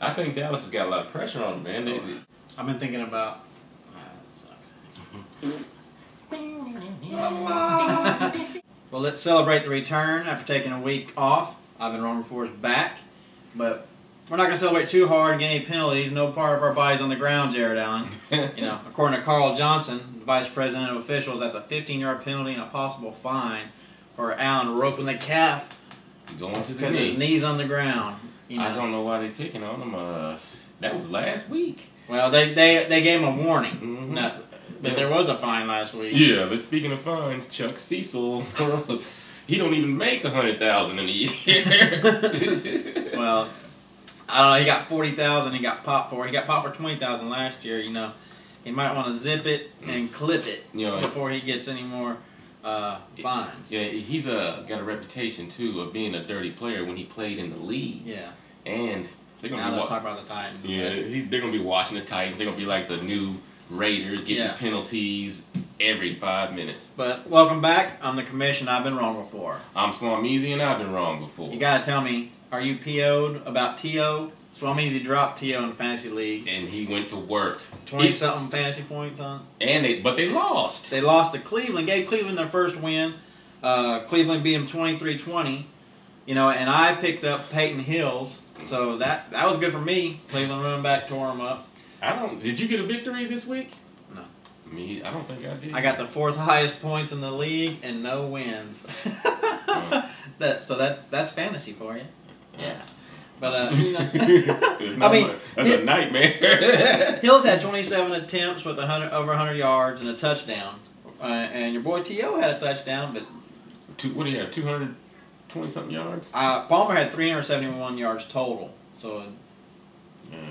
I think Dallas has got a lot of pressure on them, man. I've been thinking about. That sucks. Well, let's celebrate the return after taking a week off. I've been wrong before is back, but we're not going to celebrate too hard and get any penalties. No part of our bodies on the ground, Jared Allen. You know, according to Carl Johnson, the vice president of officials, that's a 15-yard penalty and a possible fine for Allen roping the calf going to the because his knee's on the ground. You know. I don't know why they're picking on him. That was last week. Well, they gave him a warning. Mm-hmm. No, but there was a fine last week. Yeah, but speaking of fines, Chuck Cecil, he don't even make $100,000 in a year. Well, I don't know. He got $40,000. He got popped for. He got popped for $20,000 last year. You know, he might want to zip it and clip it before he gets any more fines. Yeah, he's got a reputation too of being a dirty player when he played in the league. Yeah, and they're gonna now let's talk about the Titans. Yeah, they're gonna be watching the Titans. They're gonna be like the new Raiders, getting penalties every 5 minutes. But welcome back. I'm the commission. I've been wrong before. I'm Swamizi, and I've been wrong before. You gotta tell me, are you PO'd about T.O.? Swamizi dropped T.O. in the fantasy league, and he went to work. 20-something fantasy points on. But they lost. They lost to Cleveland. Gave Cleveland their first win. Cleveland beat them 23-20. You know, and I picked up Peyton Hills, so that was good for me. Cleveland running back tore him up. Did you get a victory this week? No. I don't think I did. I got the 4th highest points in the league and no wins. So that's fantasy for you. Yeah. But you know, I mean, that's a nightmare. Hills had 27 attempts with over 100 yards and a touchdown, and your boy T.O. had a touchdown, but what do you have? 220-something yards. Palmer had 371 yards total, so.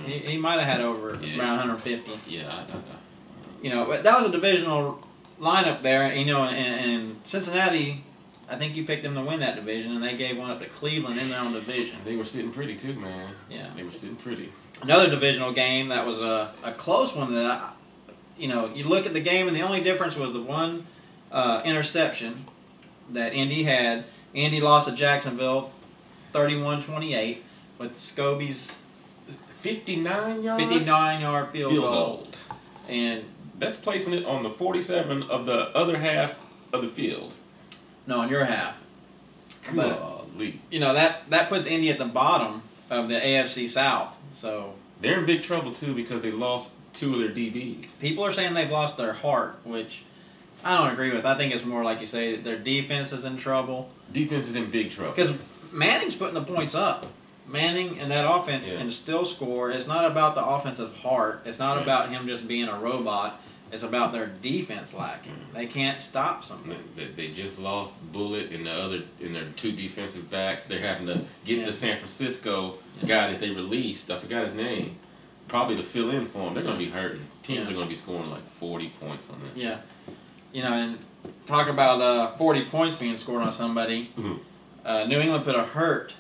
He might have had over around 150. Yeah, you know, but that was a divisional lineup there. You know, and Cincinnati, I think you picked them to win that division, and they gave one up to Cleveland in their own division. They were sitting pretty too, man. Yeah, they were sitting pretty. Another divisional game that was a close one that you look at the game, and the only difference was the one interception that Indy had. Indy lost to Jacksonville, 31-28, with Scobie's 59-yard field goal. And that's placing it on the 47 of the other half of the field. No, on your half. Golly. You know, that puts Indy at the bottom of the AFC South. So they're in big trouble too because they lost 2 of their DBs. People are saying they've lost their heart, which I don't agree with. I think it's more like you say that their defense is in trouble. Defense is in big trouble. Because Manning's putting the points up. Manning and that offense can still score. It's not about the offensive heart. It's not about him just being a robot. It's about their defense lacking. They can't stop something. They just lost Bullet and their 2 defensive backs. They're having to get the San Francisco guy that they released. I forgot his name. Probably to fill in for them. They're going to be hurting. Teams are going to be scoring like 40 points on them. Yeah. You know, and talk about 40 points being scored on somebody. Mm-hmm. New England put a hurt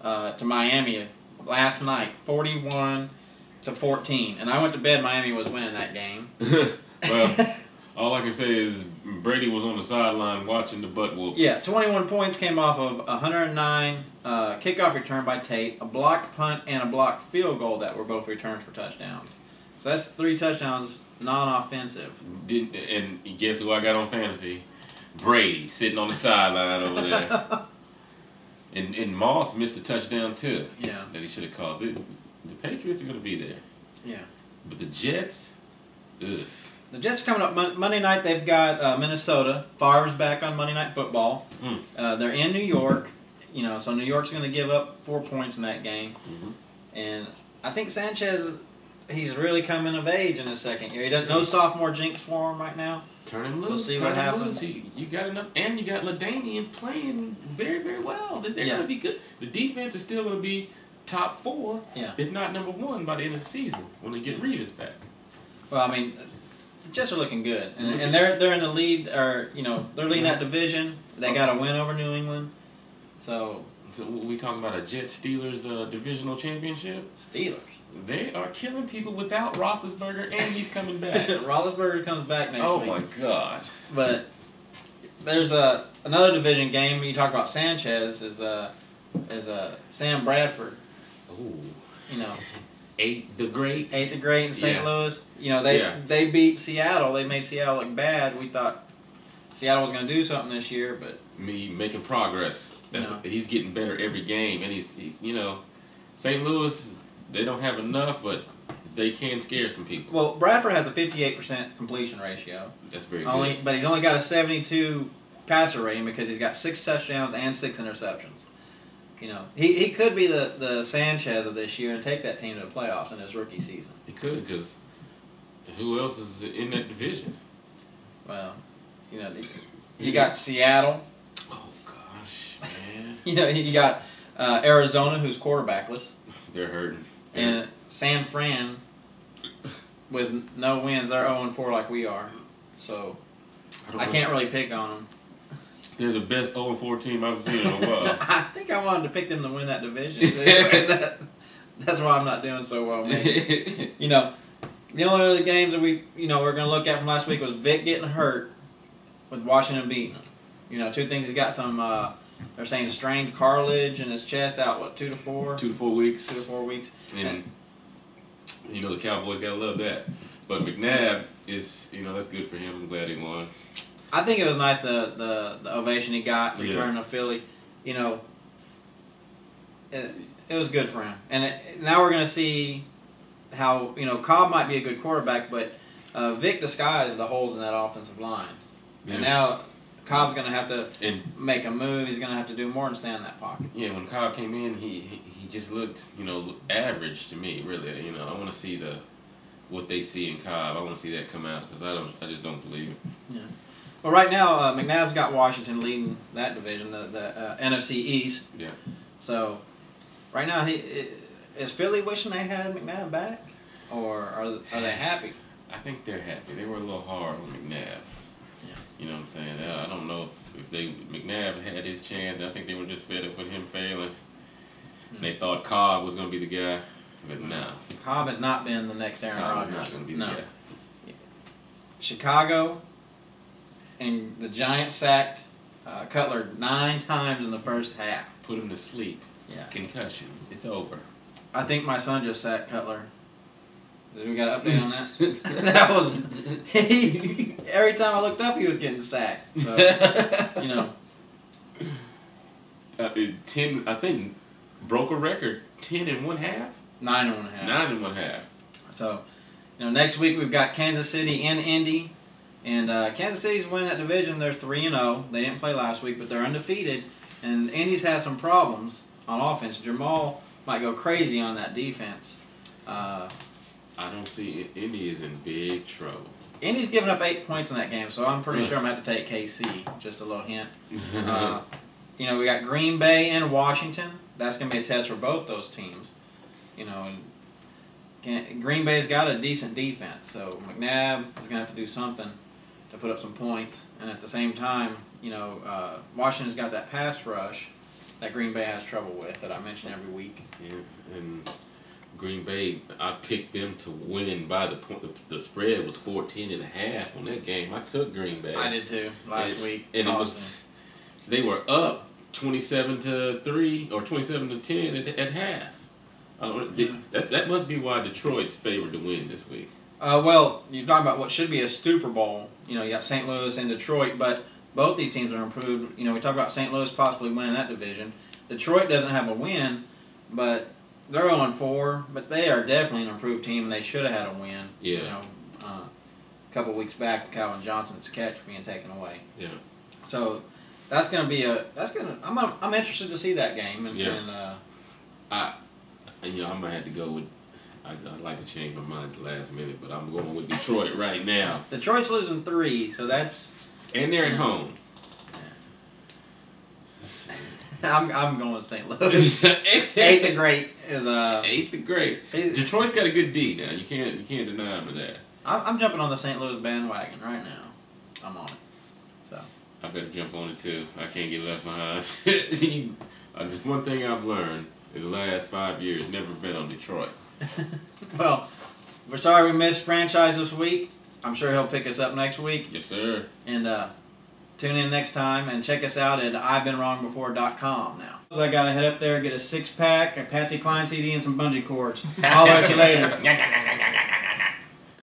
to Miami last night, 41-14, and I went to bed. Miami was winning that game. Well, all I can say is Brady was on the sideline watching the butt whoop. Yeah, 21 points came off of 109 kickoff return by Tate, a blocked punt, and a blocked field goal that were both returns for touchdowns. So that's 3 touchdowns, non-offensive. And guess who I got on fantasy? Brady, sitting on the sideline over there. And Moss missed a touchdown too. Yeah. That he should have called. The Patriots are going to be there. Yeah. But the Jets, ugh. The Jets are coming up Monday night. They've got Minnesota. Favre's back on Monday Night Football. They're in New York. You know, so New York's going to give up 4 points in that game. And I think Sanchez, he's really coming of age in his second year. He doesn't no sophomore jinx for him right now. Turn him loose. We'll see what happens. You got enough, and you got LaDainian playing very, very well. They're going to be good. The defense is still going to be top 4, if not number 1 by the end of the season when they get Revis back. Well, I mean, the Jets are looking good, and they're in the lead, or they're leading that division. They got a win over New England, so we talking about a Jets Steelers divisional championship. Steelers. They are killing people without Roethlisberger, and he's coming back. Roethlisberger comes back next week. Oh my God! But there's another division game. You talk about Sanchez is Sam Bradford. Ooh. You know, Eight the great. the great in St. Yeah. Louis. You know, they beat Seattle. They made Seattle look bad. We thought Seattle was going to do something this year, but Me making progress. No. He's getting better every game, and you know, St. Louis, they don't have enough, but they can scare some people. well, Bradford has a 58% completion ratio. That's very But he's only got a 72 passer rating because he's got 6 touchdowns and 6 interceptions. You know, he could be the Sanchez of this year and take that team to the playoffs in his rookie season. He could, because who else is in that division? Well, you know, you got Seattle. Oh gosh, man, You know, you got Arizona, who's quarterbackless, they're hurting. and San Fran with no wins. They're 0-4 like we are, so I can't really pick on them. They're the best 0-4 team I've seen in a while. I think I wanted to pick them to win that division. That's why I'm not doing so well, man. You know, the only other games that we're going to look at from last week was Vic getting hurt with Washington beating him. You know, two things. He's got some, they're saying strained cartilage in his chest out, what, 2 to 4? 2 to 4 weeks. 2 to 4 weeks. And, you know, the Cowboys got to love that. But McNabb is, you know, that's good for him. I'm glad he won. I think it was nice the ovation he got returning to Philly. You know, it was good for him. And now we're going to see how, you know, Cobb might be a good quarterback, but Vic disguised the holes in that offensive line. Yeah. And now Cobb's going to have to And make a move. He's going to have to do more than stand in that pocket. yeah, when Cobb came in, he just looked, you know, average to me. Really, you know, I want to see what they see in Cobb. I want to see that come out because I just don't believe it. Yeah. Well, right now McNabb's got Washington leading that division, the NFC East. Yeah. So right now, is Philly wishing they had McNabb back, or are they happy? I think they're happy. They were a little hard on McNabb. Yeah. You know what I'm saying? I don't know if McNabb had his chance. I think they were just fed up with him failing. They thought Cobb was going to be the guy, but no. Cobb has not been the next Aaron Cobb Rodgers. is not going to be the guy. Chicago and the Giants sacked Cutler 9 times in the first half. Put him to sleep. Yeah. Concussion. It's over. I think my son just sacked Cutler. Did we got an update on that? That was every time I looked up, he was getting sacked. So you know, 10. I think broke a record. 10 and 1/2. 9 and 1/2. 9 and 1/2. So, you know, next week we've got Kansas City and Indy, and Kansas City's winning that division. They're 3-0. They didn't play last week, but they're undefeated. And Indy's had some problems on offense. Jamal might go crazy on that defense. I don't see Indy is in big trouble. Indy's given up 8 points in that game, so I'm pretty sure I'm going to have to take KC. Just a little hint. You know, we got Green Bay and Washington. That's going to be a test for both those teams. You know, and Green Bay's got a decent defense, so McNabb is going to have to do something to put up some points. And at the same time, you know, Washington's got that pass rush that Green Bay has trouble with that I mention every week. Yeah, and Green Bay, I picked them to win by the point. The spread was 14.5 on that game. I took Green Bay. I did too last week. And it was, they were up 27-3 or 27-10 at half. That must be why Detroit's favored to win this week. Well, you're talking about what should be a Super Bowl. You know, you got St. Louis and Detroit, but both these teams are improved. You know, we talk about St. Louis possibly winning that division. Detroit doesn't have a win, but they're 0-4. But they are definitely an improved team, and they should have had a win. Yeah. You know, a couple weeks back with Calvin Johnson's catch being taken away. Yeah. So that's going to be I'm interested to see that game. And, Yeah. I might have to go with. I'd like to change my mind at the last minute, but I'm going with Detroit right now. Detroit's losing 3, so that's. And they're at home. I'm going with St. Louis. 8th the Great is 8th the Great. Detroit's got a good D now. You can't deny them of that. I'm jumping on the St. Louis bandwagon right now. I'm on it. So I better jump on it too. I can't get left behind. Just one thing I've learned in the last 5 years: never bet on Detroit. Well, we're sorry we missed franchise this week. I'm sure he'll pick us up next week. Yes, sir. And Tune in next time and check us out at I'veBeenWrongBefore.com now. I gotta head up there, get a 6-pack, a Patsy Cline CD, and some bungee cords. I'll at you later.